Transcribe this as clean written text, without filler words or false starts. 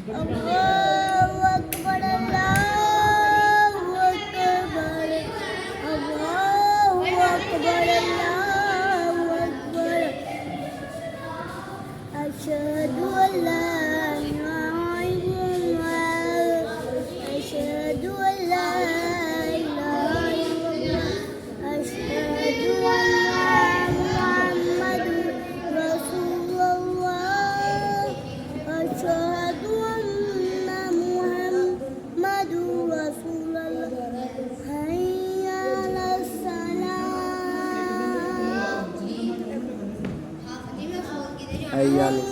الله أكبر الله أكبر الله أكبر الله أكبر أشهد أن لا إله إلا الله أشهد أن لا إله إلا الله أشهد أن محمد رسول الله أشهد أن محمد رسول الله حي على الصلاة حي على